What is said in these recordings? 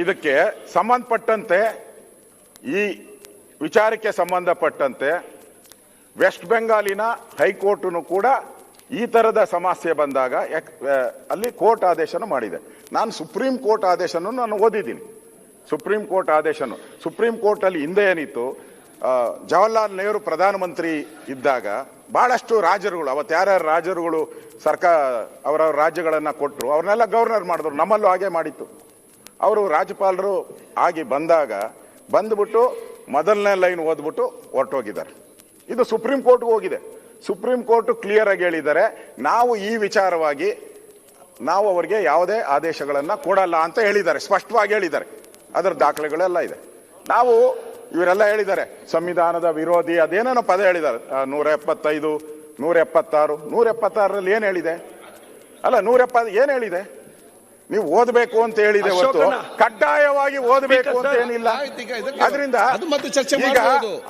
ಇದಕ್ಕೆ ಸಂಬಂಧಪಟ್ಟಂತೆ ಈ ವಿಚಾರಕ್ಕೆ ಸಂಬಂಧಪಟ್ಟಂತೆ ವೆಸ್ಟ್ ಬೆಂಗಾಲಿನ ಹೈಕೋರ್ಟ್ನು ಕೂಡ ಈ ತರದ ಸಮಸ್ಯೆ ಬಂದಾಗ ಅಲ್ಲಿ ಕೋರ್ಟ್ ಆದೇಶನ ಮಾಡಿದೆ. ನಾನು ಸುಪ್ರೀಂ ಕೋರ್ಟ್ ಆದೇಶನ ನಾನು ಓದಿದ್ದೀನಿ. ಸುಪ್ರೀಂ ಕೋರ್ಟ್ ಆದೇಶನು ಸುಪ್ರೀಂ ಕೋರ್ಟ್ ಅಲ್ಲಿ ಹಿಂದೆ ಏನಿತ್ತು, ಜವಾಹರ್ಲಾಲ್ ನೆಹರು ಪ್ರಧಾನಮಂತ್ರಿ ಇದ್ದಾಗ ಬಹಳಷ್ಟು ರಾಜರುಗಳು, ಅವತ್ತು ಯಾರ್ಯಾರು ರಾಜರುಗಳು ಸರ್ಕಾರ ಅವರವ್ರ ರಾಜ್ಯಗಳನ್ನ ಕೊಟ್ಟರು ಅವ್ರನ್ನೆಲ್ಲ ಗವರ್ನರ್ ಮಾಡಿದ್ರು. ನಮ್ಮಲ್ಲೂ ಹಾಗೆ ಮಾಡಿತ್ತು. ಅವರು ರಾಜ್ಯಪಾಲರು ಆಗಿ ಬಂದ್ಬಿಟ್ಟು ಮೊದಲನೇ ಲೈನ್ ಓದ್ಬಿಟ್ಟು ಹೊರಟೋಗಿದ್ದಾರೆ. ಇದು ಸುಪ್ರೀಂ ಕೋರ್ಟ್ಗೆ ಹೋಗಿದೆ. ಸುಪ್ರೀಂ ಕೋರ್ಟ್ ಕ್ಲಿಯರ್ ಆಗಿ ಹೇಳಿದ್ದಾರೆ, ನಾವು ಈ ವಿಚಾರವಾಗಿ ನಾವು ಅವರಿಗೆ ಯಾವುದೇ ಆದೇಶಗಳನ್ನ ಕೊಡಲ್ಲ ಅಂತ ಹೇಳಿದ್ದಾರೆ, ಸ್ಪಷ್ಟವಾಗಿ ಹೇಳಿದ್ದಾರೆ. ಅದರ ದಾಖಲೆಗಳೆಲ್ಲ ಇದೆ. ನಾವು ಇವರೆಲ್ಲ ಹೇಳಿದ್ದಾರೆ ಸಂವಿಧಾನದ ವಿರೋಧಿ ಅದೇನೇನೋ ಪದ ಹೇಳಿದ್ದಾರೆ. 175, 176, 176ರಲ್ಲಿ ಏನ್ ಹೇಳಿದೆ? ಅಲ್ಲ 170 ಏನ್ ಹೇಳಿದೆ? ನೀವು ಓದಬೇಕು ಅಂತ ಹೇಳಿದೆ ಹೊರತು ಕಡ್ಡಾಯವಾಗಿ ಓದಬೇಕು ಅಂತ ಏನಿಲ್ಲ. ಅದರಿಂದ ಈಗ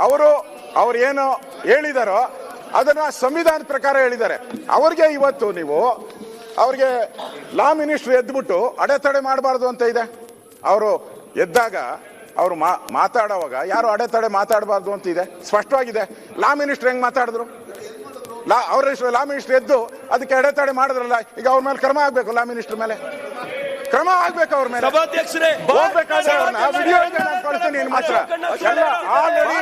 ಅವರು ಏನು ಹೇಳಿದಾರೋ ಅದನ್ನ ಸಂವಿಧಾನದ ಪ್ರಕಾರ ಹೇಳಿದ್ದಾರೆ. ಅವ್ರಿಗೆ ಇವತ್ತು ನೀವು ಅವ್ರಿಗೆ ಲಾ ಮಿನಿಸ್ಟರ್ ಎದ್ಬಿಟ್ಟು ಅಡೆತಡೆ ಮಾಡಬಾರ್ದು ಅಂತ ಇದೆ. ಅವರು ಎದ್ದಾಗ ಅವರು ಮಾತಾಡುವಾಗ ಯಾರು ಅಡೆತಡೆ ಮಾತಾಡಬಾರ್ದು ಅಂತ ಇದೆ, ಸ್ಪಷ್ಟವಾಗಿದೆ. ಲಾ ಮಿನಿಸ್ಟರ್ ಹೆಂಗ್ ಮಾತಾಡಿದ್ರು? ಲಾ ಮಿನಿಸ್ಟರ್ ಎದ್ದು ಅದಕ್ಕೆ ಅಡೆತಡೆ ಮಾಡಿದ್ರಲ್ಲ, ಈಗ ಅವ್ರ ಮೇಲೆ ಕ್ರಮ ಆಗ್ಬೇಕು. ಲಾ ಮಿನಿಸ್ಟರ್ ಮೇಲೆ ಕ್ರಮ ಆಗ್ಬೇಕು. ಅವ್ರ ಮೇಲೆ ವಿಡಿಯೋ ಇದೆ, ನಾನು ಕಳಿಸ್ತೀನಿ ನಿಮ್ಮ ಹತ್ರ. ಎಲ್ಲ ಆಲ್ರೆಡಿ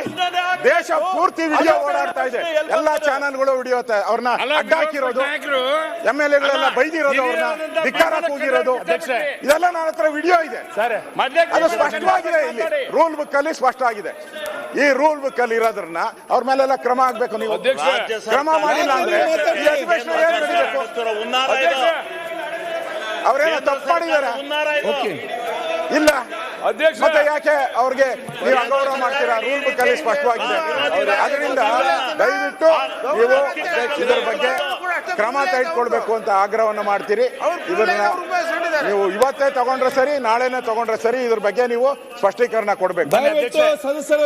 ದೇಶ ಪೂರ್ತಿ ವಿಡಿಯೋ ಓಡಾಡ್ತಾ ಇದೆ. ಎಲ್ಲಾ ಚಾನಲ್ಗಳು ವಿಡಿಯೋ ಅವ್ರನ್ನ ಅಡ್ಡ ಹಾಕಿರೋದು, MLA ಬೈದಿರೋದು, ಅವ್ರನ್ನ ಧಿಕ್ಕಾರ ಕೂಗಿರೋದು, ಇದೆಲ್ಲ ನನ್ನ ಹತ್ರ ವಿಡಿಯೋ ಇದೆ. ಅದು ಸ್ಪಷ್ಟವಾಗಿದೆ. ಇಲ್ಲಿ ರೂಲ್ ಬುಕ್ ಅಲ್ಲಿ ಸ್ಪಷ್ಟ ಆಗಿದೆ. ಈ ರೂಲ್ ಬುಕ್ ಅಲ್ಲಿ ಇರೋದ್ರನ್ನ ಅವ್ರ ಮೇಲೆಲ್ಲ ಕ್ರಮ ಆಗ್ಬೇಕು. ನೀವು ಕ್ರಮ ಮಾಡಿಲ್ಲ ಅಂದ್ರೆ ಅವರೇನೋ ತಪ್ಪು ಮಾಡಿದಾರ ಇಲ್ಲ, ಮತ್ತೆ ಯಾಕೆ ಅವ್ರಿಗೆ ನೀವು ಅಗೌರವ ಮಾಡ್ತೀರಾ? ರೂಲ್ ಬುಕ್ ಅಲ್ಲಿ ಸ್ಪಷ್ಟವಾಗಿದೆ. ಅದರಿಂದ ದಯವಿಟ್ಟು ನೀವು ಇದರ ಬಗ್ಗೆ ಕ್ರಮ ತೆಗೆದುಕೊಳ್ಬೇಕು ಅಂತ ಆಗ್ರಹವನ್ನು ಮಾಡ್ತೀರಿ. ಇದನ್ನ ನೀವು ಇವತ್ತೇ ತಗೊಂಡ್ರೆ ಸರಿ, ನಾಳೆನೇ ತಗೊಂಡ್ರೆ ಸರಿ, ಇದ್ರ ಬಗ್ಗೆ ನೀವು ಸ್ಪಷ್ಟೀಕರಣ ಕೊಡ್ಬೇಕು. ಸದಸ್ಯರ